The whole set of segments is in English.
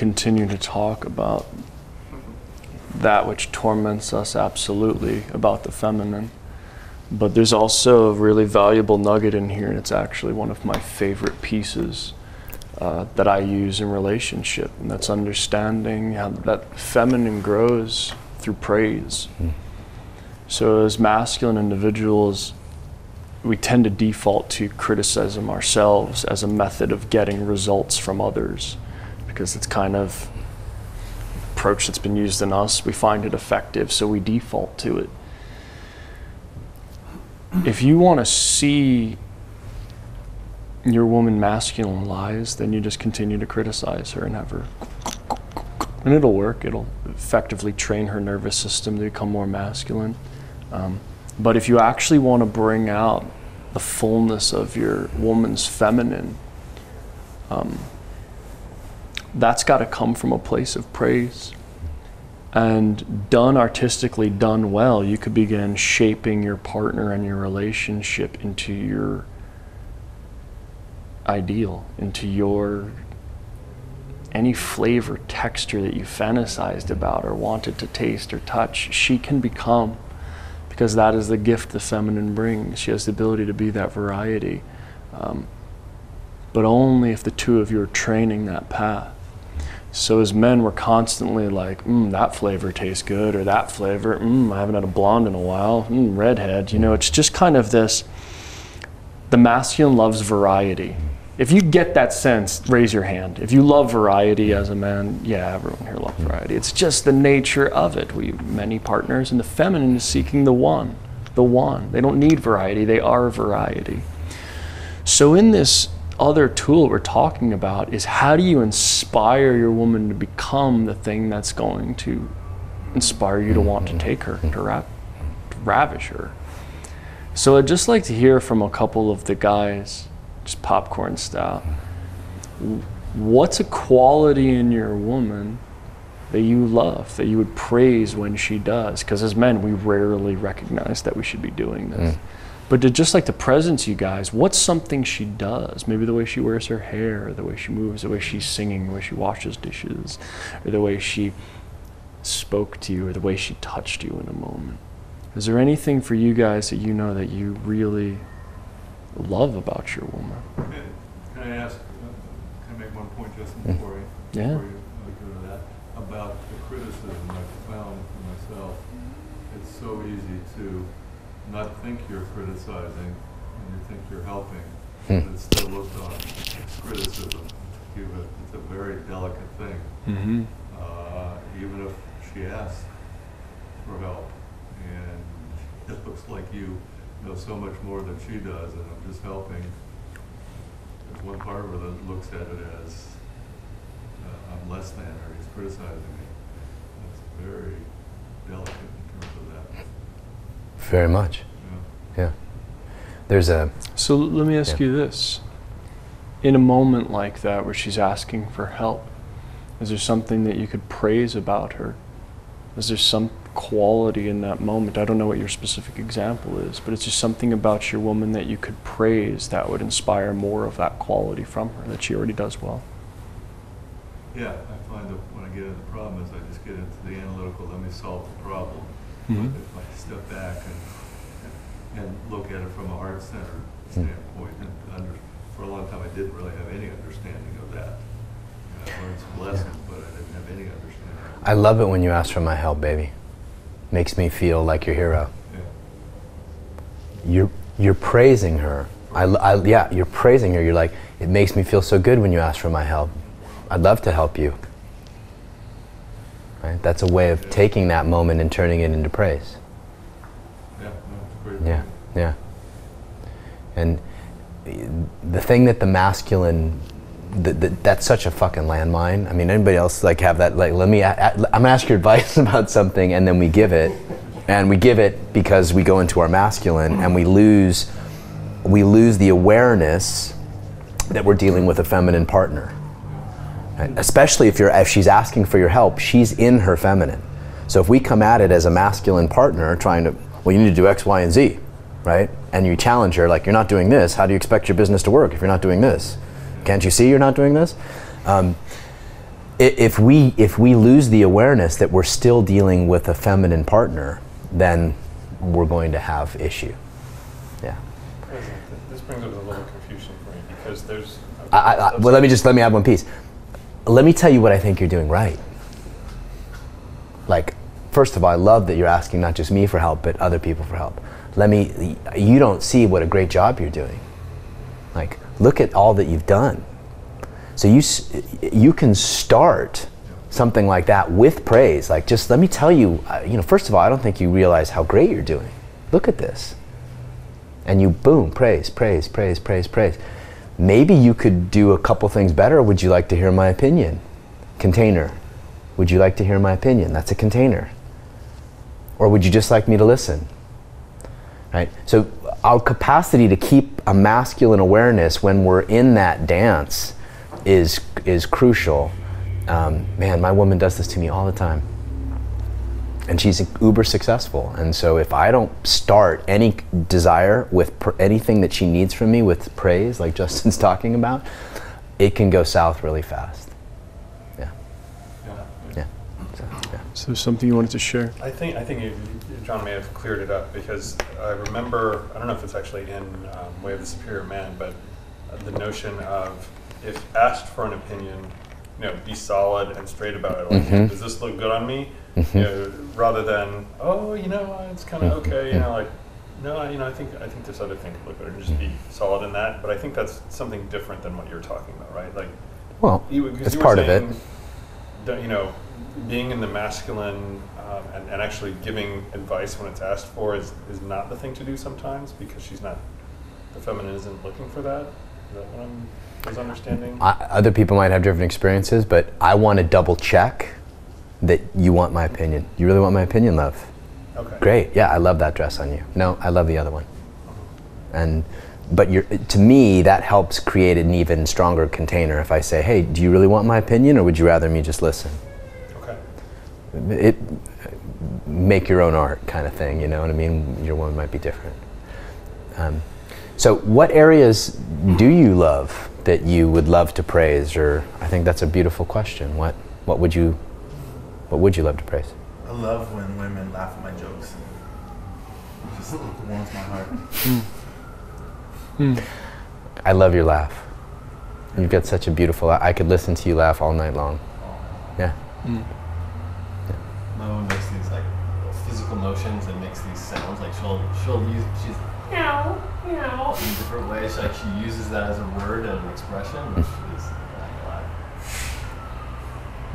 continue to talk about that which torments us, absolutely, about the feminine. But there's also a really valuable nugget in here, and it's actually one of my favorite pieces that I use in relationship, and that's understanding how that feminine grows through praise. So as masculine individuals, we tend to default to criticism ourselves as a method of getting results from others, because it's kind of approach that's been used in us. We find it effective, so we default to it. If you want to see your woman masculinized, then you just continue to criticize her and have her, and it'll work. It'll effectively train her nervous system to become more masculine. But if you actually want to bring out the fullness of your woman's feminine, that's got to come from a place of praise. And done artistically, done well, you could begin shaping your partner and your relationship into your ideal, into your any flavor, texture that you fantasized about or wanted to taste or touch. She can become, because that is the gift the feminine brings. She has the ability to be that variety, but only if the two of you are training that path. So as men, we're constantly like, that flavor tastes good, or that flavor, I haven't had a blonde in a while, redhead. You know, it's just kind of this, the masculine loves variety. If you get that sense, raise your hand. If you love variety as a man, yeah, everyone here loves variety. It's just the nature of it. We have many partners, and the feminine is seeking the one. They don't need variety, they are variety. So in this other tool we're talking about is, how do you inspire your woman to become the thing that's going to inspire you to want to take her, to ravish her. So I'd just like to hear from a couple of the guys, just popcorn style. What's a quality in your woman that you love, that you would praise when she does? Because as men, we rarely recognize that we should be doing this. But to just like to presence you guys, what's something she does? Maybe the way she wears her hair, or the way she moves, the way she's singing, the way she washes dishes, or the way she spoke to you, or the way she touched you in a moment. Is there anything for you guys that you know that you really love about your woman? Can I ask, can I make one point, Justin, before you go to that? About the criticism I've found for myself. It's so easy to not think you're criticizing, and you think you're helping, but it's still looked on as criticism. It's a very delicate thing. Even if she asks for help, and it looks like you know so much more than she does, and I'm just helping. There's one part of her that looks at it as I'm less than, or he's criticizing me. It's very delicate in terms of that. Very much. Yeah. There's a... So let me ask you this. In a moment like that where she's asking for help, is there something that you could praise about her? Is there some quality in that moment? I don't know what your specific example is, but it's just something about your woman that you could praise that would inspire more of that quality from her that she already does well. Yeah, I find that when I get into the problem is I just get into the analytical, let me solve the problem. But if I step back and look at it from a heart-centered standpoint, and for a long time I didn't really have any understanding of that. I learned some lessons, but I didn't have any understanding. I love it when you ask for my help, baby. Makes me feel like your hero. Yeah. You're praising her. Yeah, you're praising her. You're like, it makes me feel so good when you ask for my help. I'd love to help you. Right? That's a way of taking that moment and turning it into praise. Yeah, no, it's great. Yeah. And the thing that the masculine, that's such a fucking landmine. I mean, anybody else like have that? Like, I'm gonna ask your advice about something, and then we give it, because we go into our masculine, and we lose the awareness that we're dealing with a feminine partner. Right? Especially if she's asking for your help, she's in her feminine. So if we come at it as a masculine partner, trying to, well, you need to do X, Y, and Z, right? And you challenge her, like, you're not doing this. How do you expect your business to work if you're not doing this? Can't you see you're not doing this? if we lose the awareness that we're still dealing with a feminine partner, then we're going to have issue. Yeah. This brings up a little confusion for me because there's. Well, let me add one piece. Let me tell you what I think you're doing right. Like, first of all, I love that you're asking not just me for help, but other people for help. You don't see what a great job you're doing. Like, look at all that you've done. So you can start something like that with praise. Like, just let me tell you, first of all, I don't think you realize how great you're doing. Look at this. And you, boom, praise, praise, praise, praise, praise. Maybe you could do a couple things better. Would you like to hear my opinion? Container. Would you like to hear my opinion? That's a container. Or would you just like me to listen? Right? So our capacity to keep a masculine awareness when we're in that dance is crucial. Man, my woman does this to me all the time. And she's uber successful. And so if I don't start any desire with anything that she needs from me with praise, like Justin's talking about, it can go south really fast. Yeah. So something you wanted to share? I think John may have cleared it up because I remember, I don't know if it's actually in Way of the Superior Man, but the notion of if asked for an opinion, be solid and straight about it. Like, does this look good on me? Rather than, it's kind of okay. No, I think this other thing could look better. And just be solid in that. But I think that's something different than what you're talking about, right? Like, well, it's part of it. Being in the masculine and actually giving advice when it's asked for is not the thing to do sometimes because the feminine isn't looking for that. Is that what I was understanding? Other people might have different experiences, but I want to double check that you want my opinion. You really want my opinion, love? Okay. Great. Yeah, I love that dress on you. No, I love the other one. But to me, that helps create an even stronger container. If I say, hey, do you really want my opinion, or would you rather me just listen? Okay. Make your own art kind of thing, you know what I mean? Your woman might be different. So what areas do you love that you would love to praise? Or I think that's a beautiful question. What would you love to praise? I love when women laugh at my jokes. It just warms my heart. I love your laugh. You've got such a beautiful I could listen to you laugh all night long. Yeah. My woman makes these like physical motions and makes these sounds. Like she's meow, meow in different ways. Like she uses that as a word and an expression, which is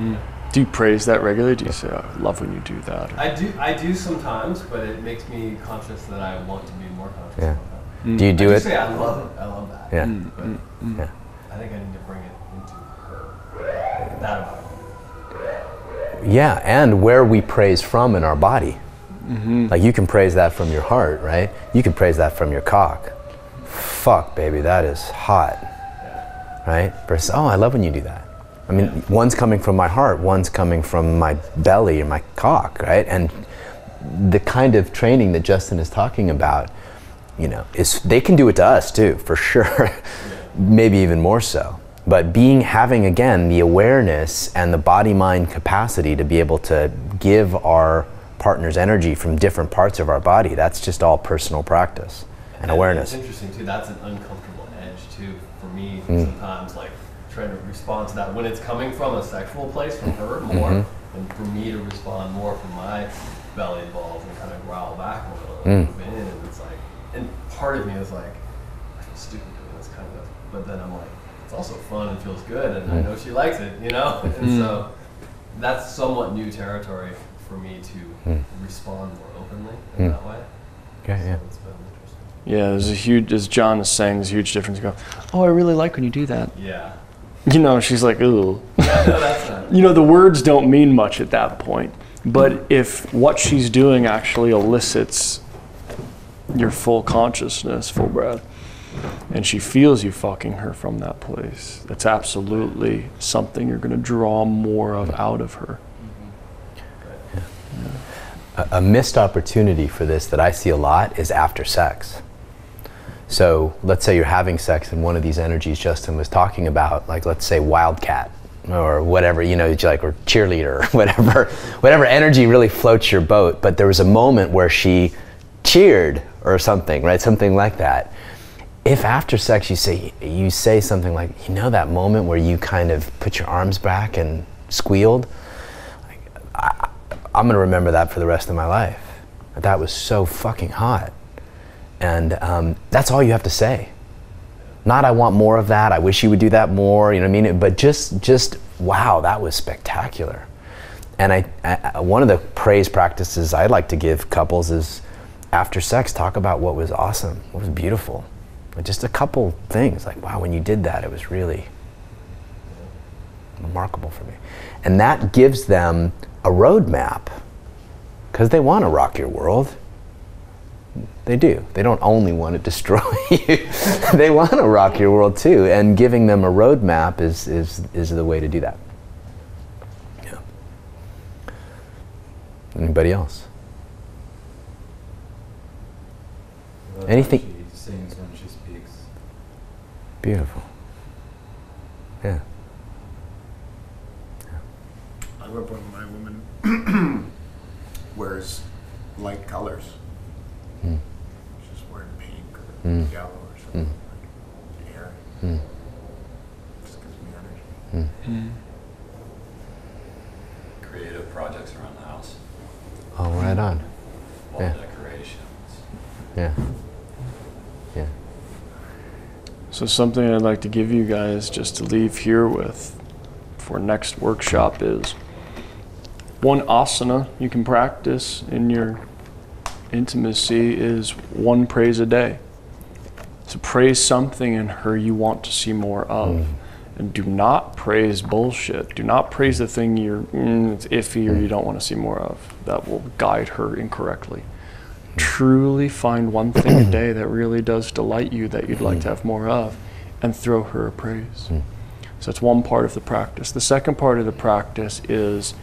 like. Do you praise that regularly? Do you say, I love when you do that? Or? I do sometimes, but it makes me conscious that I want to be more conscious of that. Do you do it? Say I love it. I love that. Yeah. Yeah. I think I need to bring it into her. That about it. Yeah, and where we praise from in our body. Like you can praise that from your heart, right? You can praise that from your cock. Fuck, baby, that is hot. Right? Versus, oh, I love when you do that. I mean, one's coming from my heart, one's coming from my belly or my cock, right? And the kind of training that Justin is talking about, is they can do it to us too, for sure. Maybe even more so. But having again the awareness and the body-mind capacity to be able to give our partner's energy from different parts of our body, that's just all personal practice and awareness. It's interesting too, that's an uncomfortable edge too for me sometimes, like trying to respond to that when it's coming from a sexual place from her more, and for me to respond more from my belly balls and kind of growl back a little and move in, and it's like, and part of me is like, I feel stupid doing this kind of, but then I'm like, it's also fun and feels good, and I know she likes it, and so that's somewhat new territory for me to respond more openly in that way. Okay, so it's been interesting. Yeah, there's a huge, as John is saying, there's a huge difference. You go, oh, I really like when you do that. Yeah. She's like, ooh. Yeah, no, that's not. The words don't mean much at that point. But if what she's doing actually elicits your full consciousness, full breath, and she feels you fucking her from that place, that's absolutely something you're going to draw more of out of her. A missed opportunity for this that I see a lot is after sex. So let's say you're having sex and one of these energies Justin was talking about, like let's say wildcat, or whatever, you know, like, or cheerleader, or whatever energy really floats your boat. But there was a moment where she cheered or something, right? Something like that. If after sex you say something like, you know, that moment where you kind of put your arms back and squealed, I'm gonna remember that for the rest of my life. That was so fucking hot. And that's all you have to say. Not, I want more of that, I wish you would do that more, you know what I mean? But just wow, that was spectacular. And I one of the praise practices I like to give couples is, after sex, talk about what was awesome, what was beautiful. Just a couple things, like, wow, when you did that, it was really remarkable for me. And that gives them a roadmap, because they want to rock your world. They do. They don't only want to destroy you. They want to rock your world too. And giving them a roadmap is the way to do that. Yeah. Anybody else? Anything? She sings when she speaks. Beautiful. Yeah. I love when my woman wears light colors. She's wearing pink or yellow or something. Like hair. Just gives me energy. Creative projects around the house. Oh, right on. Wall Yeah. decorations. Yeah. Yeah. So something I'd like to give you guys just to leave here with for next workshop is one asana you can practice in your intimacy is one praise a day. So praise something in her you want to see more of. And do not praise bullshit. Do not praise the thing it's iffy or you don't want to see more of. That will guide her incorrectly. Truly find one thing a day that really does delight you, that you'd like to have more of, and throw her a praise. So it's one part of the practice. The second part of the practice is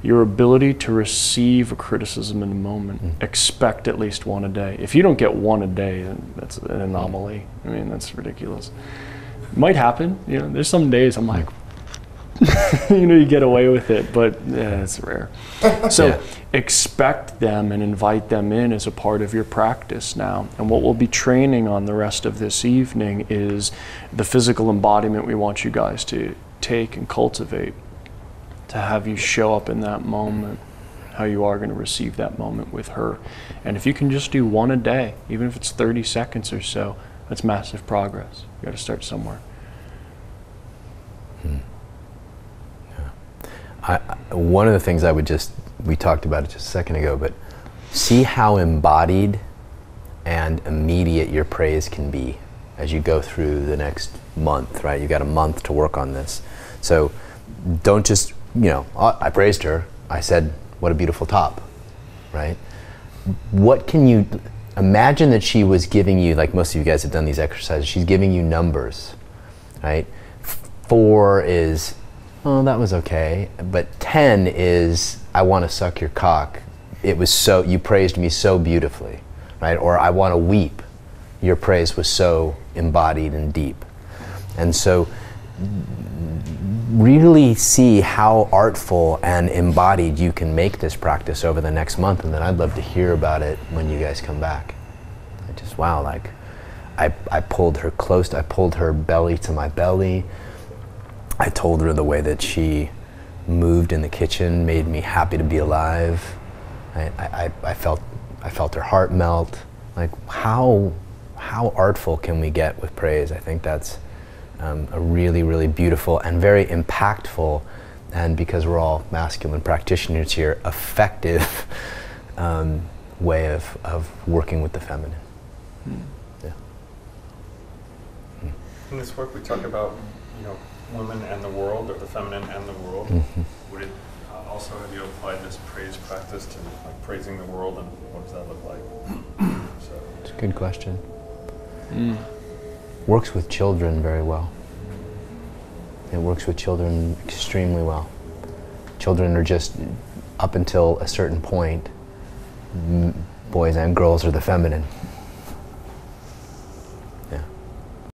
your ability to receive a criticism in a moment. Expect at least one a day. If you don't get one a day, then that's an anomaly. I mean, that's ridiculous. It might happen, you know, there's some days I'm like, you know, you get away with it, but yeah, it's rare. So expect them and invite them in as a part of your practice now. And what we'll be training on the rest of this evening is the physical embodiment we want you guys to take and cultivate, to have you show up in that moment, how you are going to receive that moment with her. And if you can just do one a day, even if it's 30 seconds or so, that's massive progress. You got to start somewhere. One of the things we talked about it just a second ago, but see how embodied and immediate your praise can be as you go through the next month, right? You got a month to work on this. So don't just, you know, I praised her, I said, what a beautiful top, right? What can you, imagine that she was giving you, like most of you guys have done these exercises, she's giving you numbers, right? 4 is, oh, that was okay. But 10 is, I want to suck your cock. It was so, you praised me so beautifully, right? Or I want to weep. Your praise was so embodied and deep. And so really see how artful and embodied you can make this practice over the next month. And then I'd love to hear about it when you guys come back. I just, wow, like I pulled her close, I pulled her belly to my belly. I told her the way that she moved in the kitchen made me happy to be alive. I felt her heart melt. Like how artful can we get with praise? I think that's a really, really beautiful and very impactful, and because we're all masculine practitioners here, effective way of working with the feminine. Yeah. In this work we talk about, you know, women and the world, or the feminine and the world. Would it also have you applied this praise practice to like praising the world, and what does that look like? So it's a good question. Works with children very well. It works with children extremely well. Children are just, up until a certain point, boys and girls are the feminine.